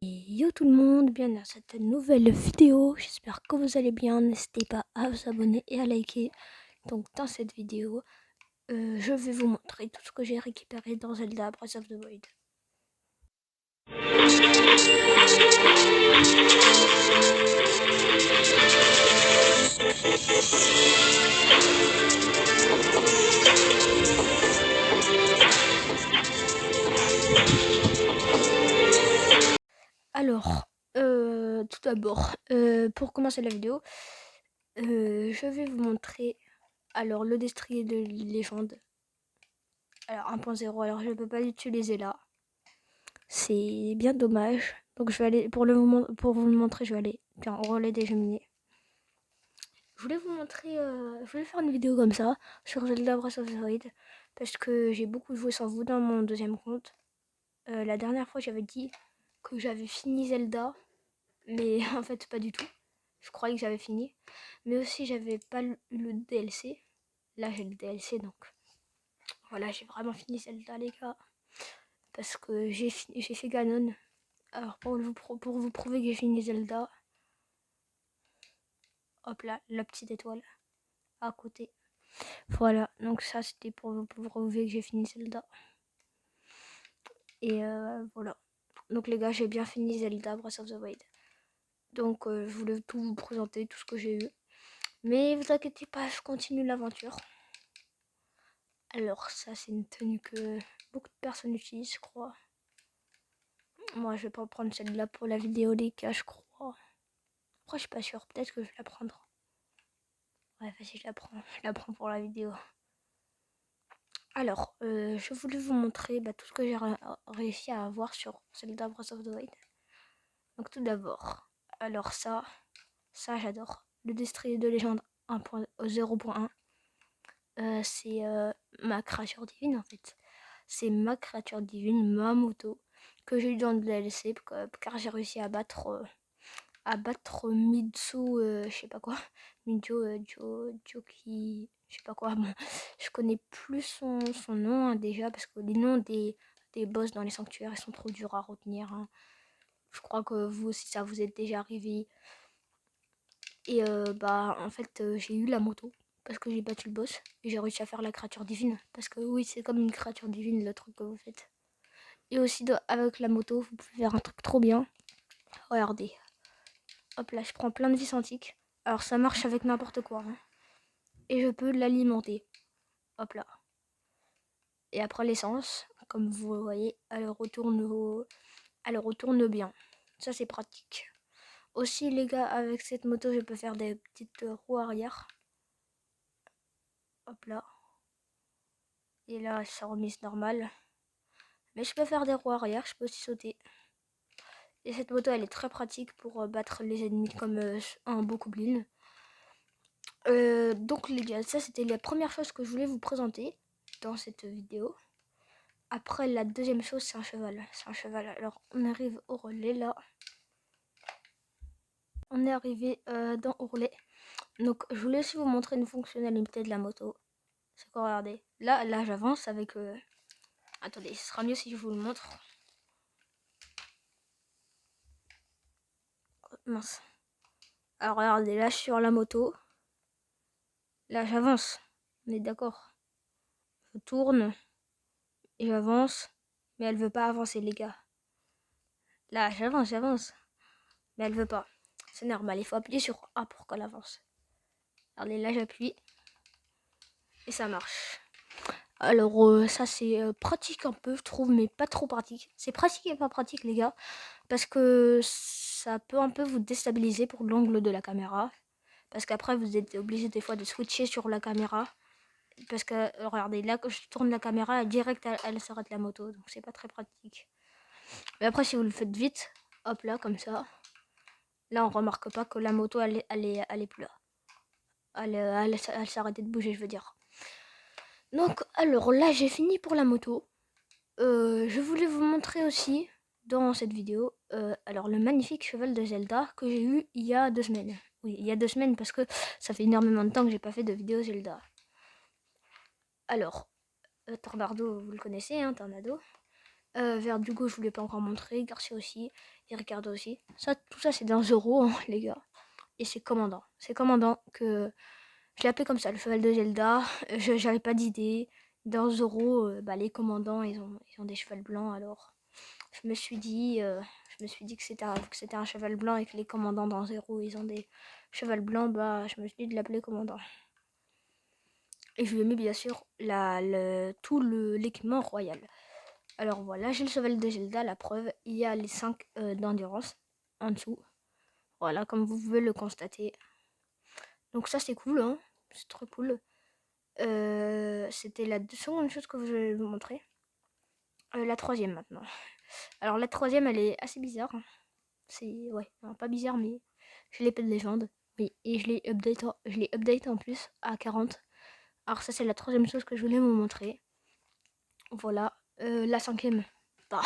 Yo tout le monde, bienvenue dans cette nouvelle vidéo, j'espère que vous allez bien, n'hésitez pas à vous abonner et à liker. Donc dans cette vidéo, je vais vous montrer tout ce que j'ai récupéré dans Zelda Breath of the Wild. Alors, tout d'abord, pour commencer la vidéo, je vais vous montrer alors le destrier de légende. Alors 1.0, alors je ne peux pas l'utiliser là. C'est bien dommage. Donc je vais aller, pour vous le montrer, je vais aller au relais des cheminées. Je voulais vous montrer, je voulais faire une vidéo comme ça sur Zelda Breath of the Wild parce que j'ai beaucoup joué sans vous dans mon deuxième compte. La dernière fois, j'avais dit que j'avais fini Zelda, mais en fait pas du tout. Je croyais que j'avais fini, mais aussi j'avais pas eu le DLC. Là, j'ai le DLC, donc voilà, j'ai vraiment fini Zelda, les gars, parce que j'ai fait Ganon. Alors pour vous prouver que j'ai fini Zelda, hop là, la petite étoile à côté. Voilà, donc ça c'était pour vous prouver que j'ai fini Zelda. Et voilà. Donc les gars, j'ai bien fini Zelda Breath of the Wild. Donc je voulais tout vous présenter, tout ce que j'ai eu. Mais vous inquiétez pas, je continue l'aventure. Alors ça c'est une tenue que beaucoup de personnes utilisent, je crois. Moi je vais pas prendre celle-là pour la vidéo les gars, je crois. Après je suis pas sûre, peut-être que je vais la prendre. Ouais, vas-y, je la prends pour la vidéo. Alors, je voulais vous montrer tout ce que j'ai réussi à avoir sur Zelda Breath of the Wild. Donc tout d'abord, alors ça j'adore. Le destrier de légende 0.1. C'est ma créature divine en fait. C'est ma créature divine, ma moto, que j'ai eu dans le DLC, car j'ai réussi à battre Mitsu, je sais pas quoi. Mijo, Joki, je sais pas quoi. Bon, je connais plus son nom hein, déjà, parce que les noms des boss dans les sanctuaires, ils sont trop durs à retenir. Hein. Je crois que vous aussi, ça vous est déjà arrivé. Et en fait, j'ai eu la moto parce que j'ai battu le boss et j'ai réussi à faire la créature divine. Parce que oui, c'est comme une créature divine le truc que vous faites. Et aussi, avec la moto, vous pouvez faire un truc trop bien. Regardez. Hop là, je prends plein de vis antiques. Alors ça marche avec n'importe quoi. Hein. Et je peux l'alimenter. Hop là. Et après l'essence, comme vous voyez, elle retourne bien. Ça c'est pratique. Aussi les gars, avec cette moto, je peux faire des petites roues arrière. Hop là. Et là, ça remise normale. Mais je peux faire des roues arrière, je peux aussi sauter. Et cette moto, elle est très pratique pour battre les ennemis comme un beau goblin. Donc les gars, ça c'était la première chose que je voulais vous présenter dans cette vidéo. Après, la deuxième chose, c'est un cheval. C'est un cheval. Alors, on arrive au relais là. On est arrivé dans au relais. Donc, je voulais aussi vous montrer une fonctionnalité de la moto. C'est quoi, regardez. Là, j'avance avec... Attendez, ce sera mieux si je vous le montre. Oh, mince. Alors, regardez, là, je suis sur la moto. Là, j'avance. On est d'accord. Je tourne. Et j'avance. Mais elle veut pas avancer, les gars. Là, j'avance. Mais elle veut pas. C'est normal, il faut appuyer sur A pour qu'elle avance. Regardez, là, j'appuie. Et ça marche. Alors ça c'est pratique un peu je trouve mais pas trop pratique. C'est pratique et pas pratique les gars parce que ça peut un peu vous déstabiliser pour l'angle de la caméra. Parce qu'après vous êtes obligé des fois de switcher sur la caméra. Parce que regardez là quand je tourne la caméra direct elle s'arrête la moto donc c'est pas très pratique. Mais après si vous le faites vite, hop là comme ça, là on remarque pas que la moto elle est plus là. Elle s'est arrêtée de bouger je veux dire. Donc alors là j'ai fini pour la moto. Je voulais vous montrer aussi dans cette vidéo alors le magnifique cheval de Zelda que j'ai eu il y a 2 semaines. Oui, il y a 2 semaines parce que ça fait énormément de temps que j'ai pas fait de vidéo Zelda. Alors, Tornado, vous le connaissez, hein, Tornado. Verdugo, je vous l'ai pas encore montré. Garcia aussi. et Ricardo aussi. Ça, tout ça, c'est dans Zoro, hein, les gars. Et c'est commandant. C'est commandant que je l'ai appelé comme ça, le cheval de Zelda. J'avais pas d'idée. Dans Zoro, les commandants, ils ont des chevals blancs, alors je me suis dit que c'était un cheval blanc et que les commandants dans Zero, ils ont des chevals blancs, je me suis dit de l'appeler commandant. Et je lui ai mis bien sûr tout l'équipement royal. Alors voilà, j'ai le cheval de Zelda, la preuve, il y a les 5 d'endurance en dessous. Voilà, comme vous pouvez le constater. Donc ça c'est cool, hein, c'est trop cool. C'était la seconde chose que je vais vous montrer. La troisième maintenant. Alors la troisième, elle est assez bizarre. Non, pas bizarre, mais j'ai l'épée de légende. Oui, et je l'ai update en plus à 40. Alors ça c'est la troisième chose que je voulais vous montrer. Voilà, la cinquième. Bah,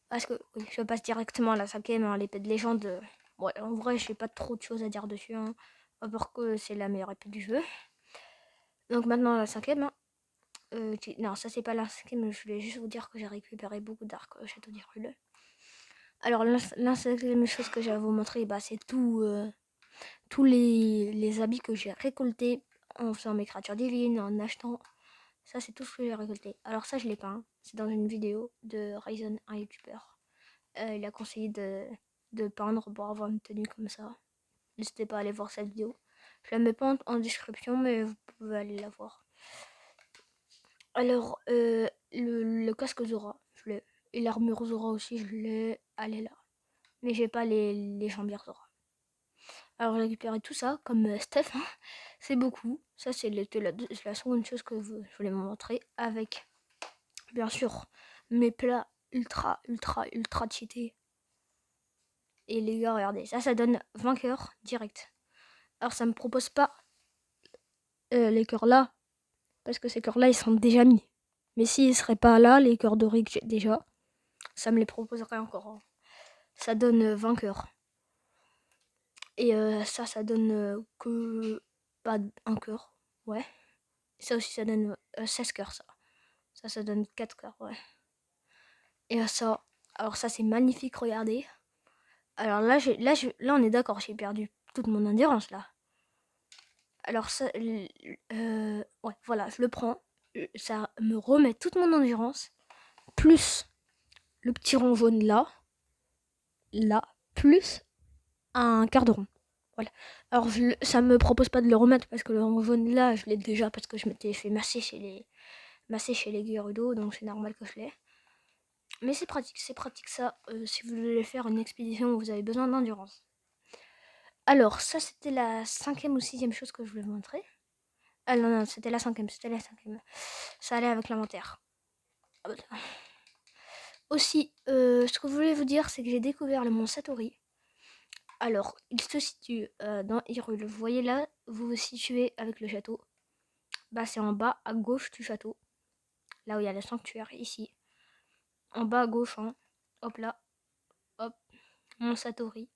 parce que oui, je passe directement à la cinquième, hein, l'épée de légende. Ouais, en vrai, j'ai pas trop de choses à dire dessus, hein, à part que c'est la meilleure épée du jeu. Donc maintenant la cinquième. Hein. Non, ça c'est pas la cinquième, je voulais juste vous dire que j'ai récupéré beaucoup d'arcs au château d'Hyrule. Alors la cinquième chose que j'ai à vous montrer, c'est tous les habits que j'ai récoltés en faisant mes créatures divines, en achetant. Ça, c'est tout ce que j'ai récolté. Alors ça, je l'ai peint. C'est dans une vidéo de Ryzen, un youtubeur. Il a conseillé de peindre pour avoir une tenue comme ça. N'hésitez pas à aller voir cette vidéo. Je la mets pas en description, mais vous pouvez aller la voir. Alors, le casque Zora, je l'ai. Et l'armure Zora aussi, je l'ai. Elle est là. Mais j'ai pas les jambières Zora. Alors j'ai récupéré tout ça comme Steph, hein. C'est beaucoup. Ça c'est la seconde chose que je voulais vous montrer avec, bien sûr, mes plats ultra cheatés. Et les gars, regardez, ça donne 20 cœurs direct. Alors ça me propose pas les cœurs là, parce que ces cœurs là ils sont déjà mis. Mais s'ils seraient pas là, les cœurs dorés que j'ai déjà, ça me les proposerait encore. Hein. Ça donne 20 cœurs. Et ça donne que pas un cœur. Ouais. Ça aussi, ça donne 16 cœurs, ça. Ça donne 4 cœurs, ouais. Et ça, alors ça, c'est magnifique, regardez. Alors là, là on est d'accord, j'ai perdu toute mon endurance, là. Alors ça, ouais, voilà, je le prends. Ça me remet toute mon endurance, plus le petit rond jaune là, plus un quart de rond. Voilà. Alors ça me propose pas de le remettre parce que le rond jaune là, je l'ai déjà parce que je m'étais fait masser chez les Gerudo, donc c'est normal que je l'ai. Mais c'est pratique ça si vous voulez faire une expédition où vous avez besoin d'endurance. Alors ça c'était la 5e ou 6e chose que je voulais vous montrer. Ah non, c'était la 5e, Ça allait avec l'inventaire. Ah, bah, aussi, ce que je voulais vous dire, c'est que j'ai découvert le mont Satori. Alors, il se situe dans Hyrule. Vous voyez là, vous vous situez avec le château. C'est en bas à gauche du château. Là où il y a le sanctuaire, ici. En bas à gauche, hein. Hop là. Hop. Mont Satori.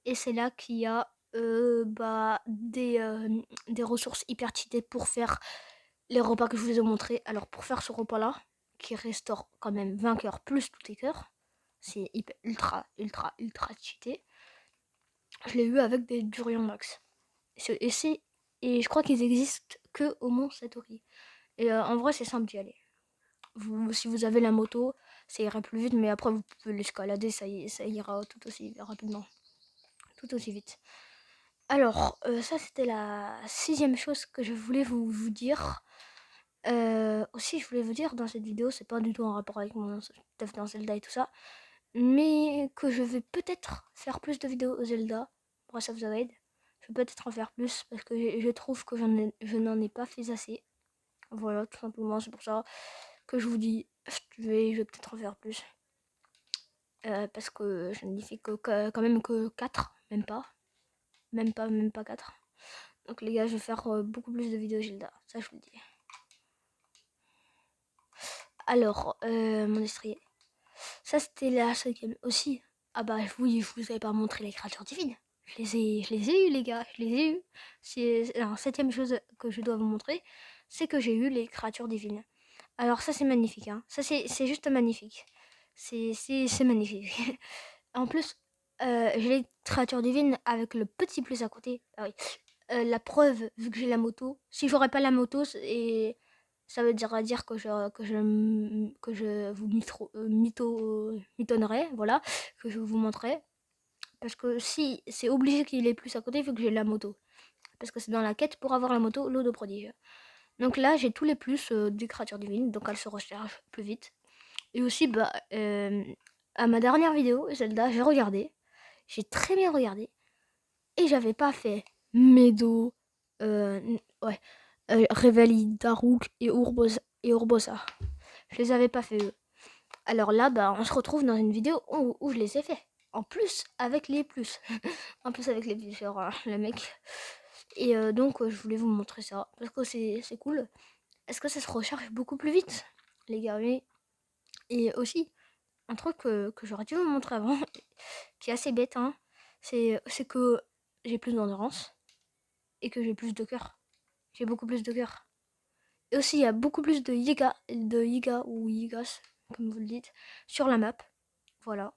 Et c'est là qu'il y a des ressources hyper cheatées pour faire les repas que je vous ai montrés. Alors pour faire ce repas là, qui restaure quand même 20 cœurs plus tous tes cœurs, c'est ultra cheaté. Je l'ai eu avec des Durian Max. Et je crois qu'ils existent que au Mont Satori. Et en vrai c'est simple d'y aller. Si vous avez la moto, ça ira plus vite, mais après vous pouvez l'escalader, ça ira tout aussi rapidement. Tout aussi vite. Alors, ça c'était la 6e chose que je voulais vous dire. Aussi, je voulais vous dire dans cette vidéo, c'est pas du tout en rapport avec mon stuff dans Zelda et tout ça, mais que je vais peut-être faire plus de vidéos Zelda, Breath of the Wild. Je vais peut-être en faire plus parce que je trouve que je n'en ai pas fait assez. Voilà, tout simplement, c'est pour ça que je vous dis, je vais peut-être en faire plus. Parce que je n'ai fait quand même que 4, même pas. Même pas 4. Donc les gars, je vais faire beaucoup plus de vidéos Zelda, ça je vous le dis. Alors, mon estrier. Ça c'était la 5e aussi. Ah oui, je vous avais pas montré les créatures divines. Je les ai eu les gars, je les ai eu. C'est la 7e chose que je dois vous montrer, c'est que j'ai eu les créatures divines. Alors ça c'est magnifique, hein. Ça c'est juste magnifique. C'est magnifique. En plus, j'ai les créatures divines avec le petit plus à côté. Ah oui. La preuve, vu que j'ai la moto, si j'aurais pas la moto, et ça veut dire que je vous mitonnerais, voilà, que je vous montrerai. Parce que si c'est obligé qu'il ait plus à côté, vu que j'ai la moto. Parce que c'est dans la quête pour avoir la moto, l'eau de prodige. Donc là, j'ai tous les plus des créatures divines, donc elles se rechargent plus vite. Et aussi, à ma dernière vidéo, Zelda, j'ai regardé. J'ai très bien regardé. Et j'avais pas fait Medo, ouais, Reveille, Daruk et Urbosa. Je les avais pas fait eux. Alors là, on se retrouve dans une vidéo où je les ai fait. En plus, avec les plus. En plus, avec les plus, genre le mec. Et donc, je voulais vous montrer ça. Parce que c'est cool. Est-ce que ça se recharge beaucoup plus vite, les gars? Oui. Et aussi, un truc que j'aurais dû vous montrer avant, qui est assez bête, hein, c'est que j'ai plus d'endurance et que j'ai plus de cœur. J'ai beaucoup plus de cœur. Et aussi, il y a beaucoup plus de Yiga ou Yigas, comme vous le dites, sur la map. Voilà.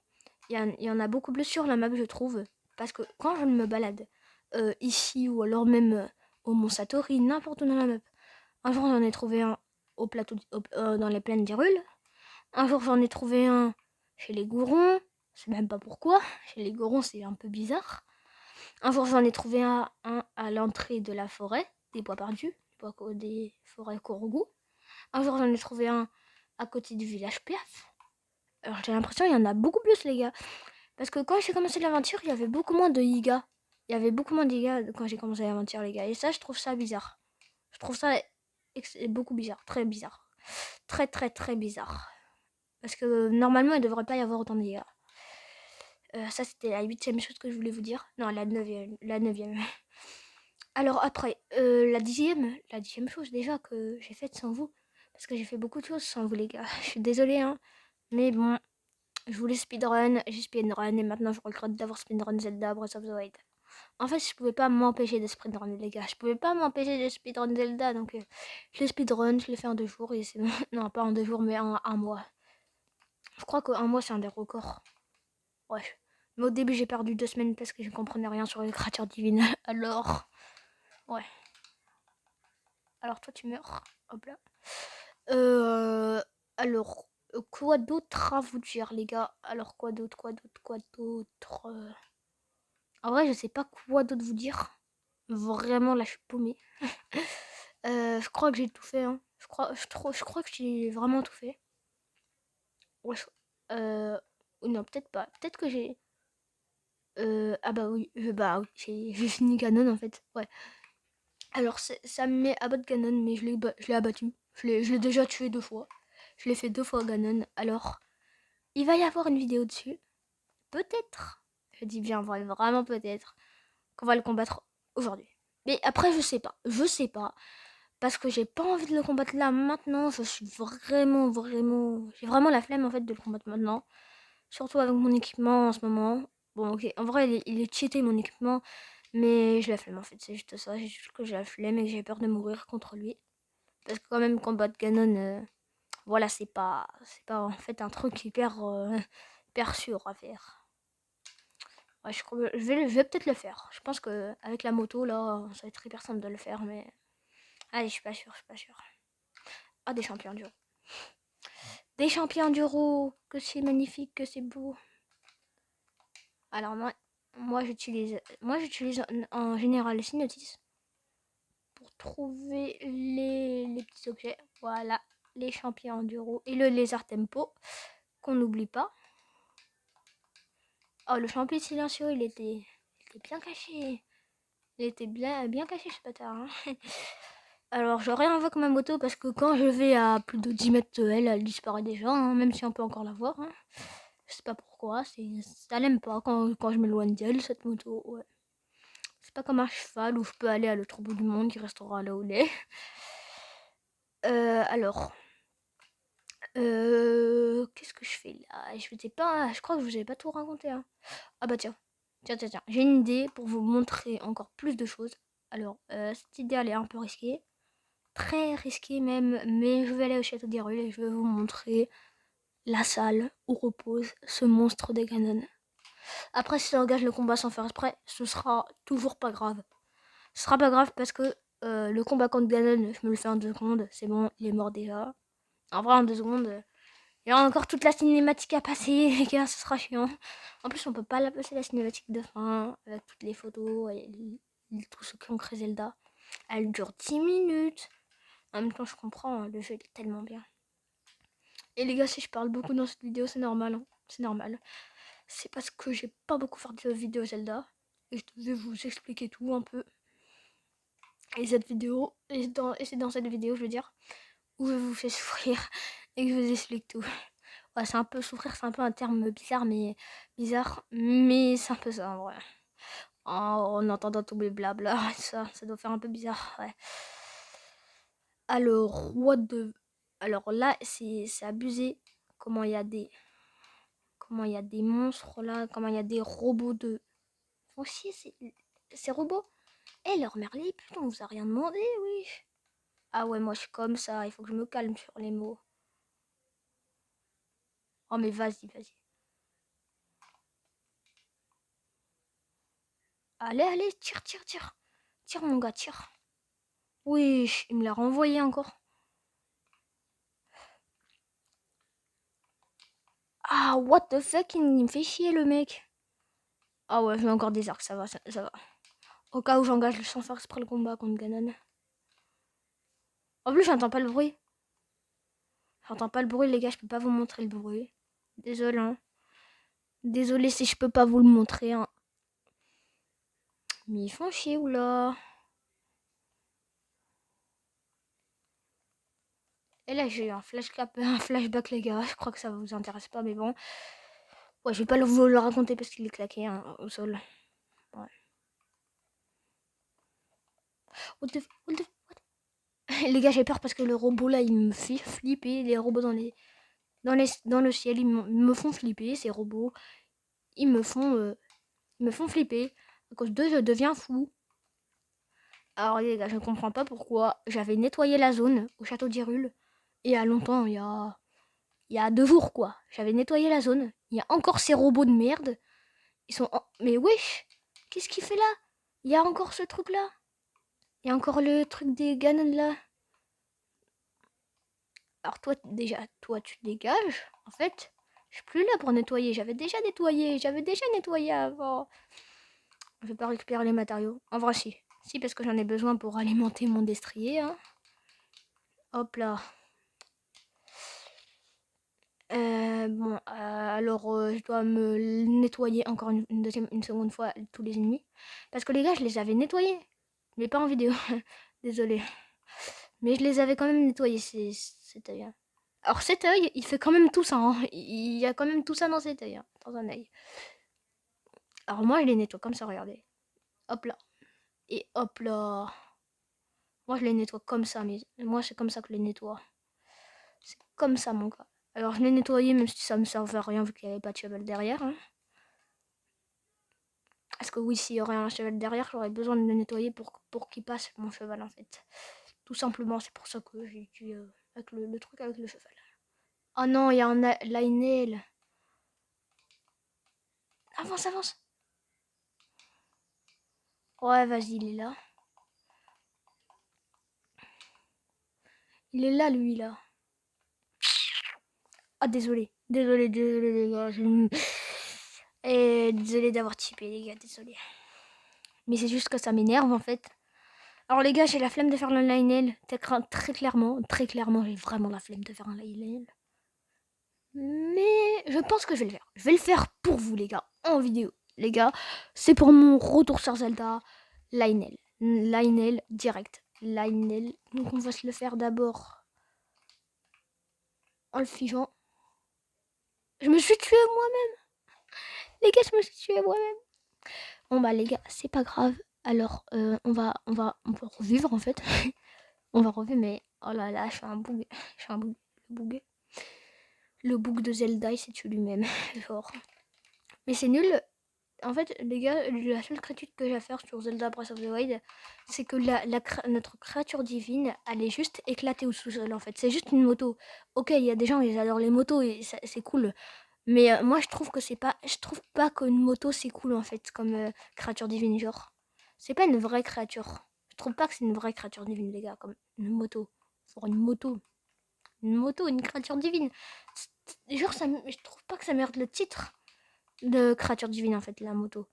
Il y en a beaucoup plus sur la map, je trouve. Parce que quand je me balade ici ou alors même au Mont Satori, n'importe où dans la map, un jour j'en ai trouvé un au plateau, dans les plaines d'Hyrule. Un jour j'en ai trouvé un chez les Gourons. Je sais même pas pourquoi. Chez les Gourons, c'est un peu bizarre. Un jour j'en ai trouvé un à l'entrée de la forêt, des bois perdus, des forêts Korogu. Un jour j'en ai trouvé un à côté du village Piaf. Alors j'ai l'impression qu'il y en a beaucoup plus, les gars. Parce que quand j'ai commencé l'aventure, il y avait beaucoup moins de Yiga. Il y avait beaucoup moins de Yiga quand j'ai commencé l'aventure, les gars. Et ça, je trouve ça bizarre. Je trouve ça beaucoup bizarre. Très bizarre. Très, très, très bizarre. Parce que normalement, il ne devrait pas y avoir autant de Yiga. Ça, c'était la 8e chose que je voulais vous dire. Non, la 9e. La 9e. Alors après, la dixième chose déjà que j'ai faite sans vous. Parce que j'ai fait beaucoup de choses sans vous, les gars. Je suis désolée, hein. Mais bon, je voulais speedrun, j'ai speedrun et maintenant je regrette d'avoir speedrun Zelda Breath of the Wild. En fait, je pouvais pas m'empêcher de speedrun, les gars. Je pouvais pas m'empêcher de speedrun Zelda, donc je l'ai speedrun, je l'ai fait en 2 jours et c'est non, pas en 2 jours, mais en un mois. Je crois qu'un mois c'est un des records. Ouais. Mais au début, j'ai perdu 2 semaines parce que je comprenais rien sur les créatures divines. Alors, ouais. Alors toi, tu meurs. Hop là. Alors, quoi d'autre à vous dire, les gars? Alors, quoi d'autre En vrai, je sais pas quoi d'autre vous dire. Vraiment, là, je suis paumée. Je crois que j'ai tout fait, hein. Je crois que j'ai vraiment tout fait. Ouais, ou non, peut-être pas. Peut-être que j'ai... ah bah oui, oui, j'ai fini Ganon, en fait. Ouais. Alors, ça me met à bas de Ganon, mais je l'ai abattu. Je l'ai déjà tué 2 fois. Je l'ai fait 2 fois Ganon. Alors, il va y avoir une vidéo dessus. Peut-être. Je dis bien, vraiment peut-être. Qu'on va le combattre aujourd'hui. Mais après, je sais pas. Je sais pas. Parce que j'ai pas envie de le combattre là maintenant. Je suis vraiment. J'ai vraiment la flemme en fait de le combattre maintenant. Surtout avec mon équipement en ce moment. Bon, ok. En vrai, il est cheaté mon équipement. Mais j'ai la flemme en fait. C'est juste ça. C'est juste que j'ai la flemme et que j'ai peur de mourir contre lui. Parce que quand même, combattre Ganon, voilà, c'est pas en fait un truc hyper sûr à faire. Ouais, je vais peut-être le faire. Je pense que avec la moto là, ça va être hyper simple de le faire, mais allez, je suis pas sûre. Ah, des champions d'euro. Des champions d'euro, que c'est magnifique, que c'est beau. Alors moi j'utilise en général les Synotis pour trouver les petits objets. Voilà, les champions d'euro et le lézard tempo qu'on n'oublie pas. Oh, le champion silencieux, il était bien caché. Il était bien caché ce bâtard. Hein. Alors, je réinvoque ma moto parce que quand je vais à plus de 10 mètres de elle disparaît déjà, hein, même si on peut encore la voir. Hein. Je sais pas pourquoi, ça l'aime pas quand je m'éloigne d'elle, cette moto. Ouais. C'est pas comme un cheval où je peux aller à l'autre bout du monde qui restera là où il est. Alors, qu'est-ce que je fais là? Je crois que je vous ai pas tout raconté. Hein. Ah bah tiens. Tiens. J'ai une idée pour vous montrer encore plus de choses. Alors, cette idée, elle est un peu risquée. Très risquée même, mais je vais aller au château d'Hyrule et je vais vous montrer la salle où repose ce monstre des Ganon. Après, si ça engage le combat sans faire exprès, ce sera toujours pas grave. Ce sera pas grave parce que le combat contre Ganon, je me le fais en 2 secondes. C'est bon, il est mort déjà. En vrai, en 2 secondes, il y a encore toute la cinématique à passer, les gars, ce sera chiant. En plus, on peut pas la passer la cinématique de fin avec toutes les photos et tous ceux qui ont créé Zelda. Elle dure 10 minutes. En même temps, je comprends, le jeu est tellement bien. Et les gars, si je parle beaucoup dans cette vidéo, c'est normal. Hein. C'est normal. C'est parce que j'ai pas beaucoup fait de vidéos Zelda. Et je devais vous expliquer tout un peu. Et cette vidéo, c'est dans cette vidéo, je veux dire, où je vous fais souffrir et que je vous explique tout. Ouais, c'est un peu souffrir, c'est un peu un terme bizarre, mais c'est un peu ça en vrai. En entendant tous les blabla, ça doit faire un peu bizarre, ouais. Alors, alors là, c'est abusé. Comment il y a des monstres là, comment il y a des robots de. Font chier ces robots. Eh, leur merveille, putain, on vous a rien demandé, oui. Ah ouais, moi je suis comme ça, il faut que je me calme sur les mots. Oh mais vas-y, vas-y. Allez, allez, tire, tire, tire. Tire mon gars, tire. Oui, il me l'a renvoyé encore. Ah, what the fuck, il me fait chier le mec. Ah ouais, j'ai encore des arcs, ça va, ça va. Au cas où j'engage le sans faire exprès le combat contre Ganon. En plus, j'entends pas le bruit. J'entends pas le bruit, les gars, je peux pas vous montrer le bruit. Désolé, hein. Désolé si je peux pas vous le montrer, hein. Mais ils font chier, oula. Et là, j'ai eu un flashback, les gars. Je crois que ça vous intéresse pas, mais bon. Ouais, je vais pas vous le raconter parce qu'il est claqué hein, au sol. Ouais. What the, what the, what? Les gars, j'ai peur parce que le robot là, il me fait flipper. Les robots dans le ciel, ils me font flipper. Ces robots, ils me font flipper. À cause d'eux, je deviens fou. Alors les gars, je ne comprends pas pourquoi j'avais nettoyé la zone au château d'Hyrule. Et il y a longtemps, il y a 2 jours quoi. J'avais nettoyé la zone. Il y a encore ces robots de merde. Ils sont... Mais wesh, qu'est-ce qu'il fait là? Il y a encore ce truc là. Il y a encore le truc des Ganon là. Alors toi, toi tu dégages. En fait, je suis plus là pour nettoyer. J'avais déjà nettoyé avant. Je vais pas récupérer les matériaux. En vrai, si. Si, parce que j'en ai besoin pour alimenter mon destrier. Hein. Hop là. Bon, alors je dois me nettoyer encore une seconde fois tous les ennemis. Parce que les gars, je les avais nettoyés. Mais pas en vidéo. Désolé. Mais je les avais quand même nettoyés, cet œil. Hein. Alors cet œil, il fait quand même tout ça. Hein. Il y a quand même tout ça dans cet œil. Hein, dans un œil. Alors moi, je les nettoie comme ça, regardez. Hop là. Et hop là. Moi, je les nettoie comme ça. Mais moi, c'est comme ça que je les nettoie. C'est comme ça, mon gars. Alors, je l'ai nettoyé, même si ça me servait à rien, vu qu'il n'y avait pas de cheval derrière. Hein. Parce que oui, s'il y aurait un cheval derrière, j'aurais besoin de le nettoyer pour qu'il passe mon cheval, en fait. Tout simplement, c'est pour ça que j'ai tué avec le truc avec le cheval. Oh non, il y a un Lionel. Avance, avance. Ouais, vas-y, il est là. Il est là, lui, là. Ah, désolé. Désolé, les gars. Et désolé d'avoir typé, les gars, désolé. Mais c'est juste que ça m'énerve, en fait. Alors, les gars, j'ai la flemme de faire le Lionel. Très clairement, j'ai vraiment la flemme de faire un Lionel. Mais je pense que je vais le faire. Je vais le faire pour vous, les gars, en vidéo. Les gars, c'est pour mon retour sur Zelda. Lionel. Lionel direct. Lionel. Donc, on va se le faire d'abord en le figeant. Je me suis tué moi-même. Les gars, je me suis tué moi-même. Bon, bah, les gars, c'est pas grave. Alors, on va revivre, en fait. On va revivre, mais oh là là, je fais un bug. Je fais un bug. Le bug de Zelda, il s'est tué lui-même. Fort. Mais c'est nul. En fait, les gars, la seule critique que j'ai à faire sur Zelda Breath of the Wild, c'est que notre créature divine, elle est juste éclatée au sous-sol, en fait. C'est juste une moto. Ok, il y a des gens, ils adorent les motos et c'est cool. Mais moi, je trouve que c'est pas... Je trouve pas qu'une moto, c'est cool, en fait, comme créature divine, genre. C'est pas une vraie créature. Je trouve pas que c'est une vraie créature divine, les gars, comme une moto. Pour une moto. Une moto, une créature divine. Genre, je trouve pas que ça mérite le titre de créature divine, en fait, la moto.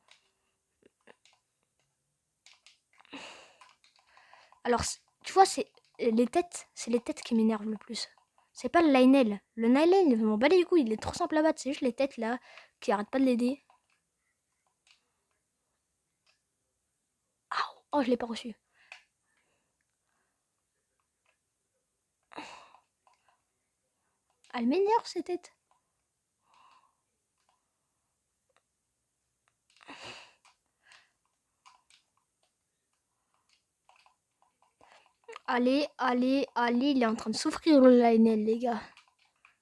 Alors, tu vois, c'est les têtes qui m'énervent le plus. C'est pas le Lionel. Le Lionel, il m'en bat les couilles, il est trop simple à battre. C'est juste les têtes là qui arrêtent pas de l'aider. Ah, oh, je l'ai pas reçu. Elle m'énerve ces têtes. Allez, allez, allez, il est en train de souffrir le Lionel, les gars.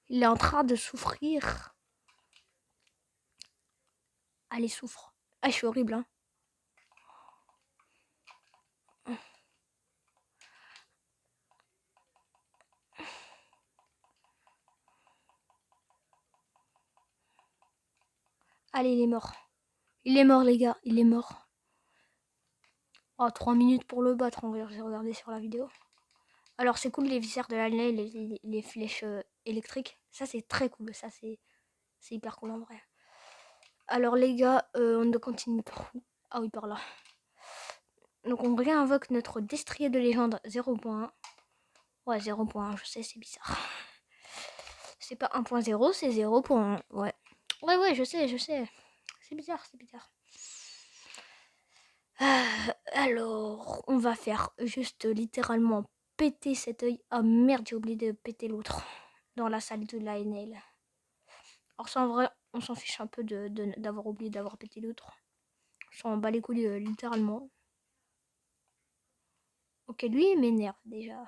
Il est en train de souffrir. Allez, souffre. Ah, je suis horrible, hein. Allez, il est mort. Il est mort, les gars, il est mort. Oh, 3 minutes pour le battre, on va regarder sur la vidéo. Alors, c'est cool les viscères de l'année, les flèches électriques. Ça, c'est très cool. Ça, c'est hyper cool en vrai. Alors, les gars, on doit continuer par où? Ah oui, par là. Donc, on réinvoque notre destrier de légende 0.1. Ouais, 0.1, je sais, c'est bizarre. C'est pas 1.0, c'est 0.1. Ouais. Ouais, je sais, je sais. C'est bizarre, c'est bizarre. Alors, on va faire juste littéralement péter cet œil. Ah merde, j'ai oublié de péter l'autre dans la salle de l'ANL. Alors ça en vrai, on s'en fiche un peu d'avoir oublié d'avoir pété l'autre. On s'en bat les couilles littéralement. Ok, lui il m'énerve déjà.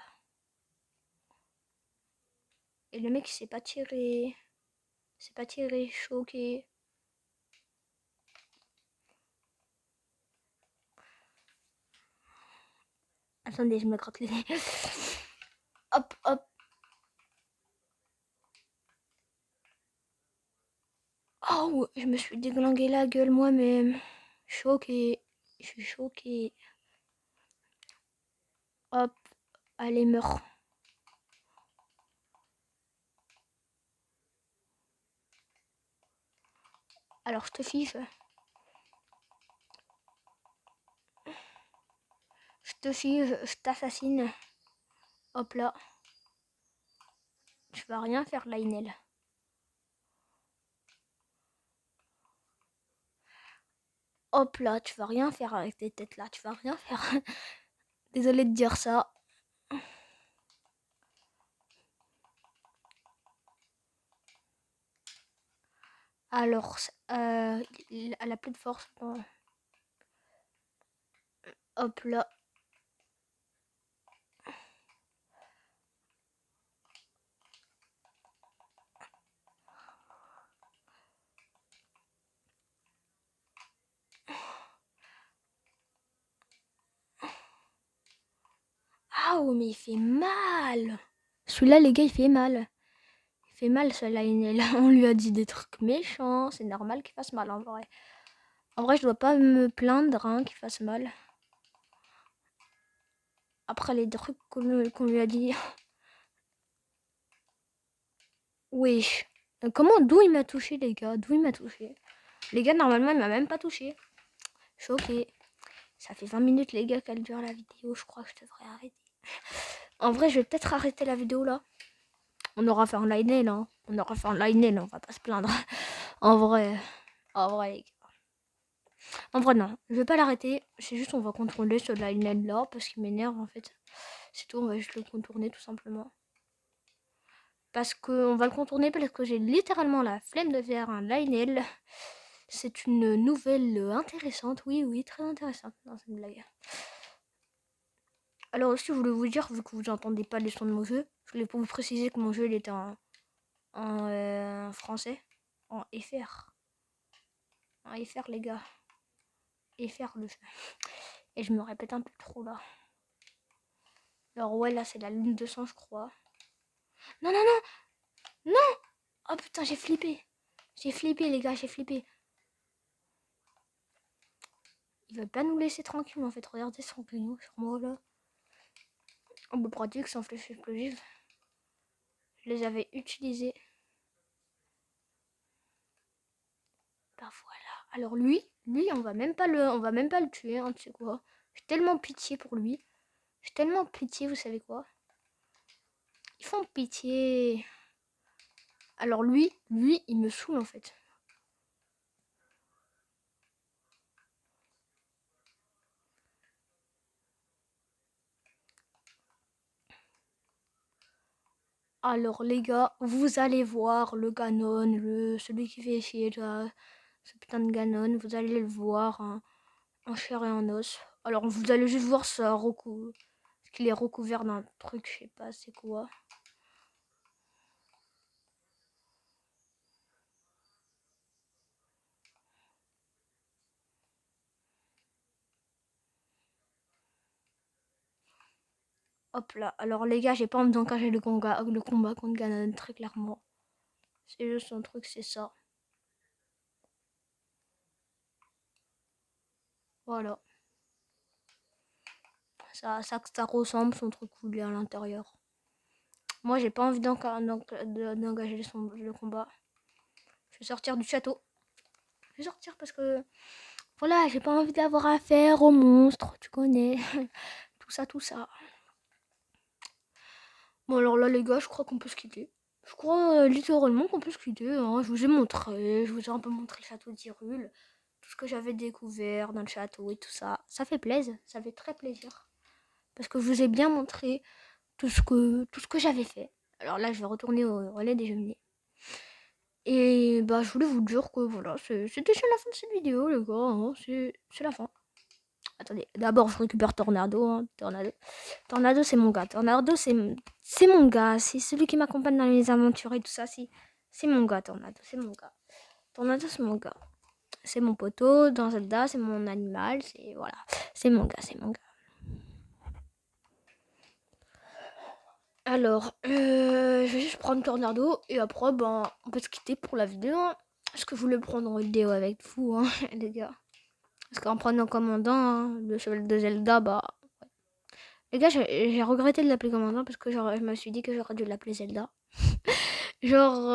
Et le mec il s'est pas tiré. C'est pas tiré, choqué. Attendez, je me gratte les nez. Hop, hop. Oh, je me suis déglingué la gueule moi-même. Choqué. Je suis choqué. Hop. Allez, meurs. Alors, je te fiche. Je te fiche, je t'assassine. Hop là. Tu vas rien faire, Lionel. Hop là, tu vas rien faire avec tes têtes là. Tu vas rien faire. Désolée de dire ça. Alors, elle a plus de force. Bon. Hop là. Ah, oh, mais il fait mal. Celui-là, les gars, il fait mal. Il fait mal, ce Lionel. On lui a dit des trucs méchants. C'est normal qu'il fasse mal, en vrai. En vrai, je dois pas me plaindre hein, qu'il fasse mal. Après les trucs qu'on lui a dit. Wesh. Comment, d'où il m'a touché, les gars? D'où il m'a touché? Les gars, normalement, il m'a même pas touché. Choqué. Ça fait 20 minutes, les gars, qu'elle dure la vidéo. Je crois que je devrais arrêter. En vrai, je vais peut-être arrêter la vidéo là. On aura fait un line hein. On aura fait un line on va pas se plaindre. En vrai. En vrai, les gars. En vrai, non. Je vais pas l'arrêter. C'est juste, on va contrôler ce line là parce qu'il m'énerve en fait. C'est tout, on va juste le contourner tout simplement. Parce qu'on va le contourner parce que j'ai littéralement la flemme de faire un Lionel. C'est une nouvelle intéressante. Oui, très intéressante. Non, c'est une blague. Alors aussi, je voulais vous dire, vu que vous n'entendez pas les sons de mon jeu, je voulais vous préciser que mon jeu il était en français. En FR. En FR, les gars. FR, le jeu. Et je me répète un peu trop là. Alors ouais, là, c'est la lune 200, je crois. Non, non, non. Non. Oh putain, j'ai flippé. J'ai flippé, les gars, j'ai flippé. Il va pas nous laisser tranquille, en fait. Regardez son pignon sur moi, là. On peut pratique sans flèche explosive. Je les avais utilisés. Bah voilà. Alors lui, on va même pas le tuer, hein, tu sais quoi. J'ai tellement pitié pour lui. J'ai tellement pitié, vous savez quoi. Ils font pitié. Alors lui, il me saoule en fait. Alors les gars, vous allez voir le Ganon, celui qui fait chier là, ce putain de Ganon, vous allez le voir hein, en chair et en os. Alors vous allez juste voir ça parce qu'il est recouvert d'un truc, je sais pas c'est quoi. Hop là. Alors les gars, j'ai pas envie d'engager le combat contre Ganon, très clairement. C'est juste son truc, c'est ça. Voilà. Ça ressemble son truc coulé à l'intérieur. Moi, j'ai pas envie d'engager le combat. Je vais sortir du château. Je vais sortir parce que voilà, j'ai pas envie d'avoir affaire aux monstres, tu connais. Tout ça, tout ça. Bon, alors là, les gars, je crois qu'on peut se quitter. Je crois littéralement qu'on peut se quitter. Hein. Je vous ai montré, je vous ai un peu montré le château d'Hyrule. Tout ce que j'avais découvert dans le château et tout ça. Ça fait plaisir, ça fait très plaisir. Parce que je vous ai bien montré tout ce que j'avais fait. Alors là, je vais retourner au relais des cheminées. Et bah, je voulais vous dire que voilà, c'était déjà la fin de cette vidéo, les gars. Hein. C'est la fin. Attendez, d'abord, je récupère Tornado. Hein. Tornado, c'est mon gars. Tornado, c'est mon gars. C'est celui qui m'accompagne dans les aventures et tout ça. C'est mon gars, Tornado. C'est mon gars. Tornado, c'est mon gars. C'est mon poteau. Dans Zelda, c'est mon animal. Voilà. C'est mon gars, c'est mon gars. Alors, je vais juste prendre Tornado et après, ben, on peut se quitter pour la vidéo. Hein. Parce que je voulais prendre une vidéo avec vous, hein, les gars. Parce qu'en prenant commandant, hein, le cheval de Zelda, bah... Ouais. Les gars, j'ai regretté de l'appeler commandant parce que genre, je me suis dit que j'aurais dû l'appeler Zelda. Genre,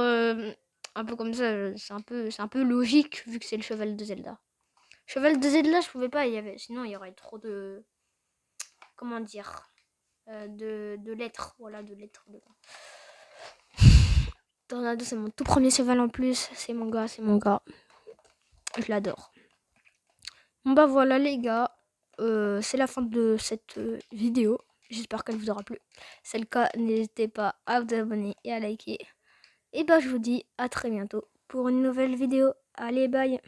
un peu comme ça, c'est un peu logique vu que c'est le cheval de Zelda. Cheval de Zelda, je pouvais pas, sinon il y aurait trop de... Comment dire de lettres, voilà, de lettres dedans. Tornado, c'est mon tout premier cheval en plus. C'est mon gars, c'est mon gars. Je l'adore. Bon bah voilà les gars. C'est la fin de cette vidéo. J'espère qu'elle vous aura plu. Si c'est le cas, n'hésitez pas à vous abonner et à liker. Et bah je vous dis à très bientôt pour une nouvelle vidéo. Allez, bye.